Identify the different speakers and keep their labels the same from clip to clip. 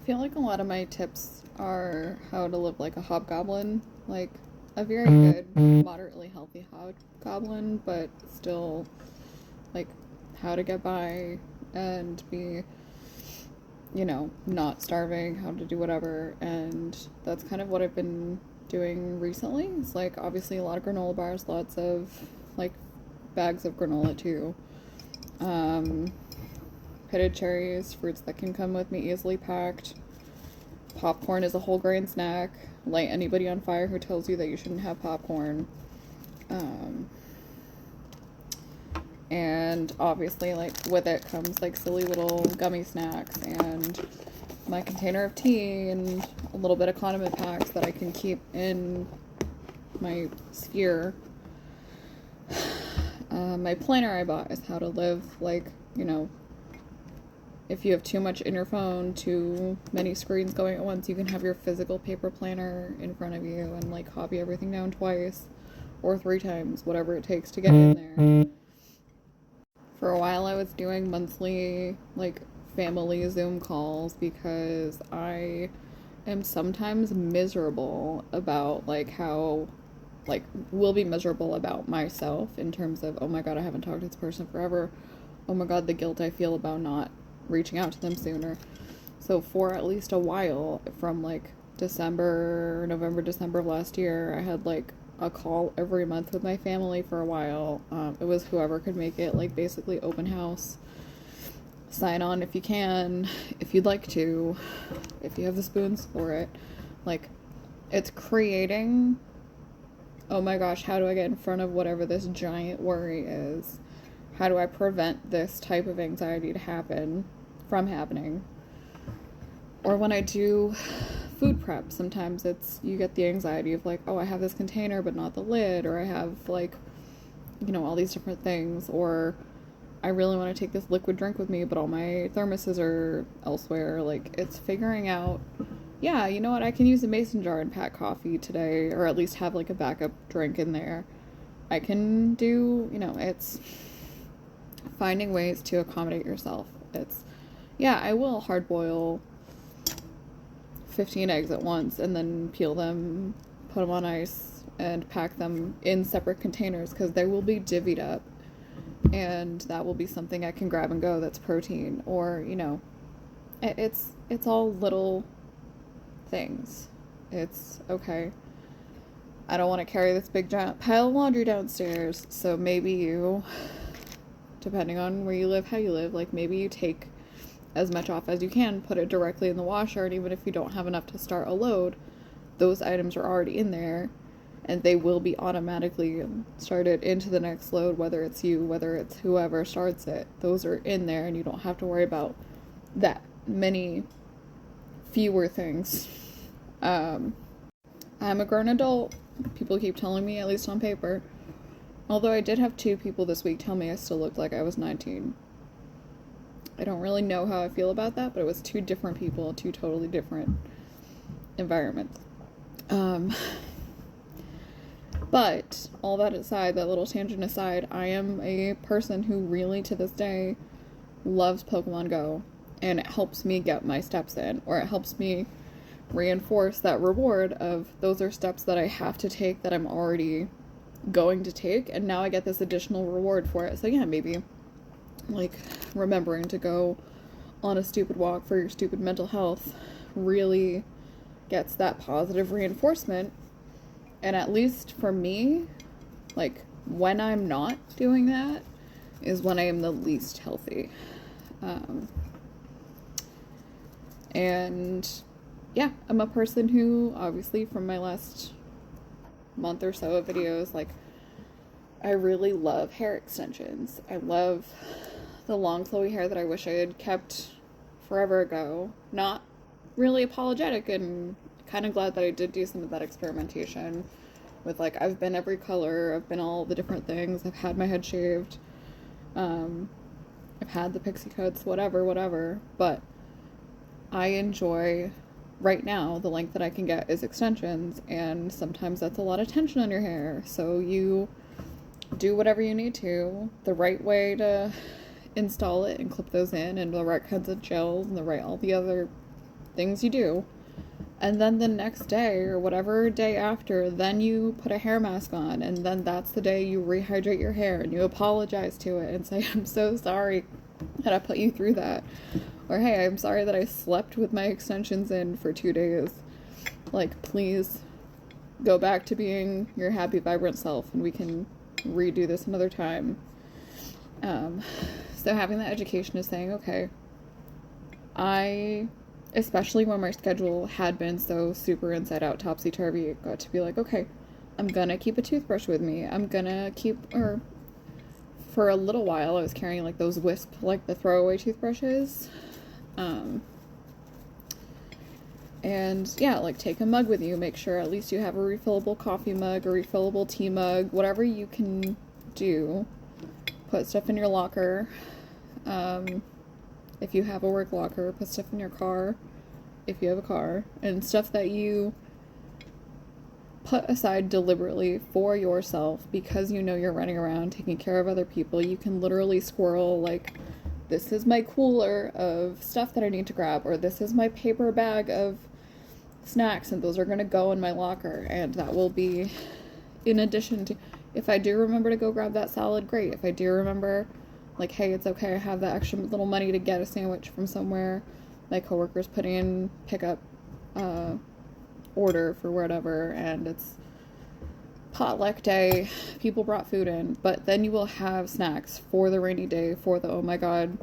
Speaker 1: I feel like a lot of my tips are how to live like a hobgoblin, like a very good, moderately healthy hobgoblin, but still like how to get by and be, not starving, how to do whatever. And that's kind of what I've been doing recently. It's like obviously a lot of granola bars, lots of like bags of granola too. Um, Pitted cherries, fruits that can come with me easily packed. Popcorn is a whole grain snack. Light anybody on fire who tells you that you shouldn't have popcorn. Um, and obviously, like, with it comes like silly little gummy snacks and my container of tea and a little bit of condiment packs that I can keep in my sphere. My planner I bought is how to live, like, if you have too much in your phone, too many screens going at once, you can have your physical paper planner in front of you and like copy everything down twice or 3 times, whatever it takes to get in there. For a while I was doing monthly like family Zoom calls because I am sometimes miserable about like how like will be miserable about myself in terms of, oh my god, I haven't talked to this person forever. Oh my god, the guilt I feel about not reaching out to them sooner. So for at least a while, from like November, December of last year, I had like a call every month with my family for a while. It was whoever could make it, like basically open house. Sign on if you can, if you'd like to, if you have the spoons for it. Like, it's creating, oh my gosh, how do I get in front of whatever this giant worry is? How do I prevent this type of anxiety to happen from happening? Or when I do food prep, sometimes you get the anxiety of like, oh, I have this container but not the lid, or I have like, all these different things, or I really want to take this liquid drink with me but all my thermoses are elsewhere. Like, it's figuring out, yeah, you know what, I can use a mason jar and pack coffee today, or at least have like a backup drink in there. I can do, it's finding ways to accommodate yourself. It's, yeah, I will hard boil 15 eggs at once and then peel them, put them on ice, and pack them in separate containers because they will be divvied up. And that will be something I can grab and go that's protein. Or, it's all little things. It's okay. I don't want to carry this big giant pile of laundry downstairs, so maybe you, depending on where you live, how you live, like maybe you take as much off as you can, put it directly in the washer, and even if you don't have enough to start a load, those items are already in there, and they will be automatically started into the next load, whether it's you, whether it's whoever starts it. Those are in there, and you don't have to worry about that many fewer things. I'm a grown adult. People keep telling me, at least on paper. Although I did have 2 people this week tell me I still looked like I was 19. I don't really know how I feel about that, but it was 2 different people, 2 totally different environments. But all that aside, that little tangent aside, I am a person who really to this day loves Pokemon Go, and it helps me get my steps in, or it helps me reinforce that reward of those are steps that I have to take that I'm already going to take, and now I get this additional reward for it. So yeah, maybe like remembering to go on a stupid walk for your stupid mental health really gets that positive reinforcement. And at least for me, like when I'm not doing that is when I am the least healthy. And yeah, I'm a person who, obviously from my last month or so of videos, like I really love hair extensions. I love the long flowy hair that I wish I had kept forever ago. Not really apologetic, and kind of glad that I did do some of that experimentation with like, I've been every color, I've been all the different things, I've had my head shaved, I've had the pixie cuts, whatever, but I enjoy, right now, the length that I can get is extensions, and sometimes that's a lot of tension on your hair, so you do whatever you need to, the right way to install it and clip those in, and the right kinds of gels, and all the other things you do. And then the next day or whatever day after, then you put a hair mask on, and then that's the day you rehydrate your hair and you apologize to it and say, I'm so sorry that I put you through that. Or, hey, I'm sorry that I slept with my extensions in for 2 days. Like, please go back to being your happy, vibrant self, and we can redo this another time. So having that education is saying, okay, especially when my schedule had been so super inside out, topsy-turvy, it got to be like, okay, I'm gonna keep a toothbrush with me. I'm gonna or for a little while, I was carrying, like, those Wisp, like, the throwaway toothbrushes. And yeah, like, take a mug with you. Make sure at least you have a refillable coffee mug, a refillable tea mug, whatever you can do. Put stuff in your locker. If you have a work locker, put stuff in your car, if you have a car, and stuff that you put aside deliberately for yourself because you know you're running around taking care of other people. You can literally squirrel, like, this is my cooler of stuff that I need to grab, or this is my paper bag of snacks, and those are going to go in my locker, and that will be in addition to, if I do remember to go grab that salad, great. If I do remember, like, hey, it's okay, I have that extra little money to get a sandwich from somewhere, my coworker's putting in pickup order for whatever, and it's potluck day, people brought food in, but then you will have snacks for the rainy day, for the, oh my god,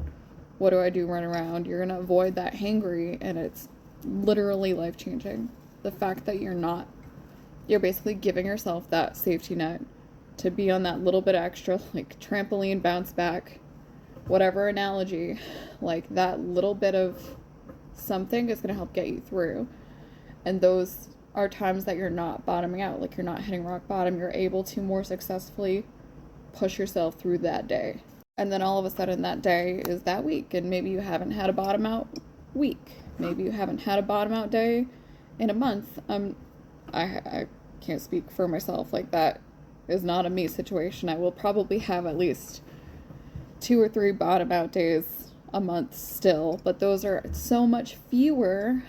Speaker 1: what do I do, run around. You're gonna avoid that hangry, and it's literally life-changing. The fact that you're basically giving yourself that safety net to be on that little bit extra, like, trampoline bounce back, whatever analogy, like, that little bit of something is going to help get you through. And those are times that you're not bottoming out, like, you're not hitting rock bottom. You're able to more successfully push yourself through that day. And then all of a sudden that day is that week, and maybe you haven't had a bottom out week. Maybe you haven't had a bottom out day in a month. I can't speak for myself. Like, that is not a me situation. I will probably have at least 2 or 3 bottom out days a month still, but those are so much fewer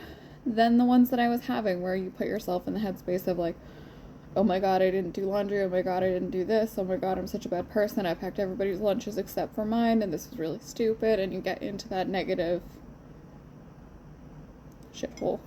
Speaker 1: than the ones that I was having, where you put yourself in the headspace of, like, oh my god, I didn't do laundry, oh my god, I didn't do this, oh my god, I'm such a bad person, I packed everybody's lunches except for mine, and this is really stupid, and you get into that negative shithole.